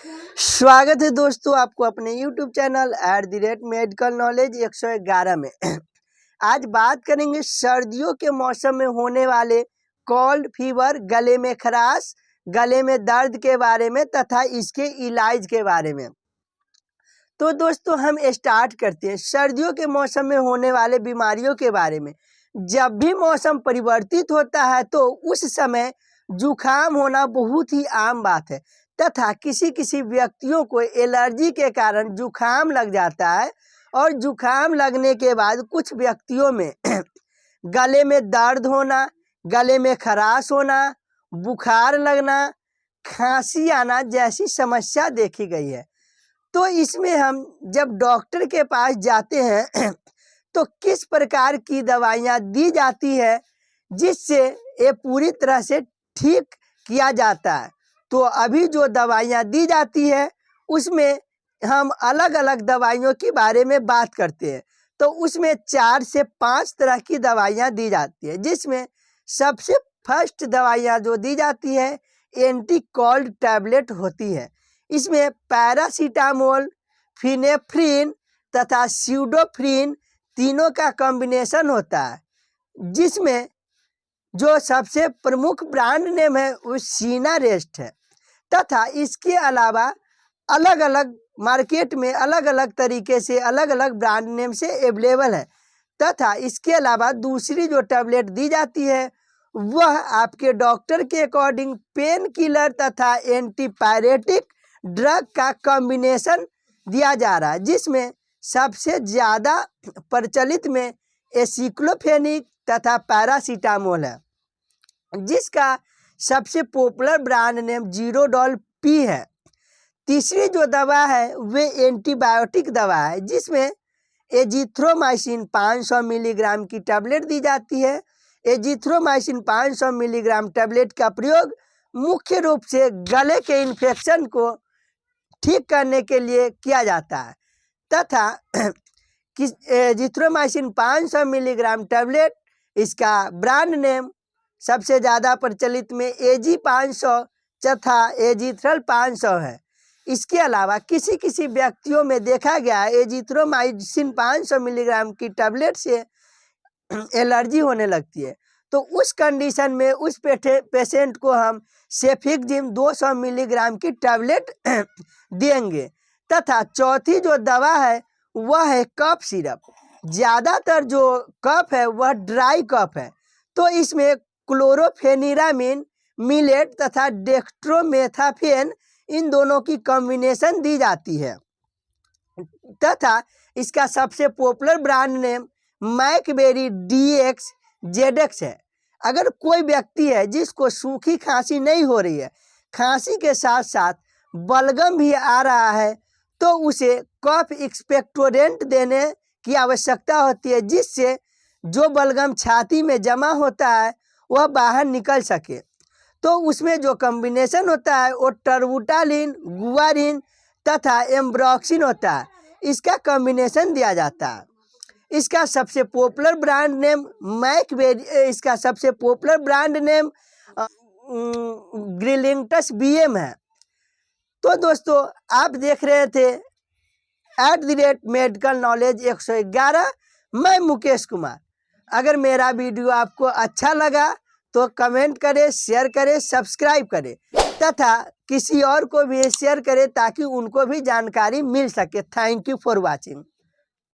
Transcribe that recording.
स्वागत है दोस्तों आपको अपने YouTube चैनल @मेडिकल नॉलेज 111 में। आज बात करेंगे सर्दियों के मौसम में होने वाले कोल्ड फीवर, गले में खराश, गले में दर्द के बारे में तथा इसके इलाज के बारे में। तो दोस्तों हम स्टार्ट करते हैं सर्दियों के मौसम में होने वाले बीमारियों के बारे में। जब भी मौसम परिवर्तित होता है तो उस समय जुखाम होना बहुत ही आम बात है तथा किसी किसी व्यक्तियों को एलर्जी के कारण जुखाम लग जाता है और जुखाम लगने के बाद कुछ व्यक्तियों में गले में दर्द होना, गले में खराश होना, बुखार लगना, खांसी आना जैसी समस्या देखी गई है। तो इसमें हम जब डॉक्टर के पास जाते हैं तो किस प्रकार की दवाइयाँ दी जाती है जिससे ये पूरी तरह से ठीक किया जाता है। तो अभी जो दवाइयाँ दी जाती है उसमें हम अलग अलग दवाइयों के बारे में बात करते हैं। तो उसमें 4 से 5 तरह की दवाइयाँ दी जाती है, जिसमें सबसे फर्स्ट दवाइयाँ जो दी जाती है एंटी कोल्ड टैबलेट होती है। इसमें पैरासीटामोल, फिनेफ्रिन तथा स्यूडोफ्रिन तीनों का कॉम्बिनेशन होता है, जिसमें जो सबसे प्रमुख ब्रांड नेम है वो सीनारेस्ट है तथा इसके अलावा अलग अलग मार्केट में अलग अलग तरीके से अलग अलग ब्रांड नेम से अवेलेबल है। तथा इसके अलावा दूसरी जो टैबलेट दी जाती है वह आपके डॉक्टर के अकॉर्डिंग पेन किलर तथा एंटीपायरेटिक ड्रग का कॉम्बिनेशन दिया जा रहा है, जिसमें सबसे ज़्यादा प्रचलित में एसिक्लोफेनिक तथा पैरासीटामोल है, जिसका सबसे popular brand name Zerodol P है। तीसरी जो दवा है वे एंटीबायोटिक दवा है, जिसमें एजिथ्रोमाइसिन 500 मिलीग्राम की टैबलेट दी जाती है। एजिथ्रोमाइसिन 500 मिलीग्राम टैबलेट का प्रयोग मुख्य रूप से गले के इन्फेक्शन को ठीक करने के लिए किया जाता है तथा एजिथ्रोमाइसिन 500 मिलीग्राम टैबलेट इसका ब्रांड नेम सबसे ज़्यादा प्रचलित में एजी 500 तथा एजिथ्रल 500 है। इसके अलावा किसी किसी व्यक्तियों में देखा गया है एजिथ्रोमाइसिन 500 मिलीग्राम की टैबलेट से एलर्जी होने लगती है, तो उस कंडीशन में उस पेशेंट को हम सेफिक्जिम 200 मिलीग्राम की टैबलेट देंगे। तथा चौथी जो दवा है वह है कफ सिरप। ज़्यादातर जो कफ है वह ड्राई कफ है, तो इसमें क्लोरोफेनिरामिन, मिलेट तथा डेक्स्ट्रोमेथाफेन इन दोनों की कॉम्बिनेशन दी जाती है तथा इसका सबसे पॉपुलर ब्रांड नेम मैकबेरी DX ZX है। अगर कोई व्यक्ति है जिसको सूखी खांसी नहीं हो रही है, खांसी के साथ साथ बलगम भी आ रहा है, तो उसे कफ एक्सपेक्टोरेंट देने की आवश्यकता होती है, जिससे जो बलगम छाती में जमा होता है वह बाहर निकल सके। तो उसमें जो कॉम्बिनेशन होता है वो टर्बुटालिन, गुआरिन तथा एम्ब्रॉक्सिन होता है, इसका कॉम्बिनेशन दिया जाता है। इसका सबसे पॉपुलर ब्रांड नेम इसका सबसे पॉपुलर ब्रांड नेम ग्रिलिंटस BM है। तो दोस्तों आप देख रहे थे @मेडिकल नॉलेज 111। मैं मुकेश कुमार। अगर मेरा वीडियो आपको अच्छा लगा तो कमेंट करें, शेयर करें, सब्सक्राइब करें तथा किसी और को भी शेयर करें ताकि उनको भी जानकारी मिल सके। Thank you for watching.